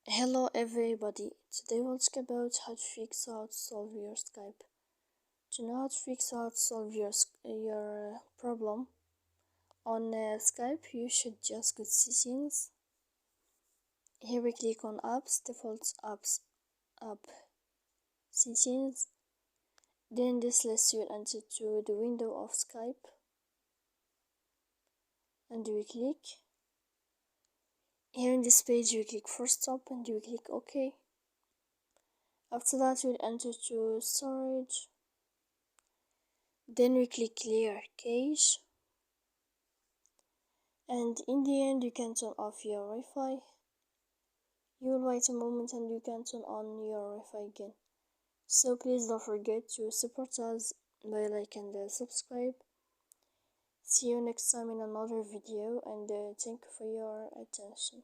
Hello everybody, today we'll talk about how to fix or to solve your Skype. To know how to fix or to solve your problem on Skype, you should just go to settings. Here we click on apps, default apps, app settings. Then this lets you enter to the window of Skype, and we click. Here in this page we click for stop and we click OK. After that we'll enter to storage. Then we click clear cache, and in the end you can turn off your Wi-Fi. You will wait a moment and you can turn on your Wi-Fi again. So please don't forget to support us by like and subscribe. See you next time in another video, and thank you for your attention.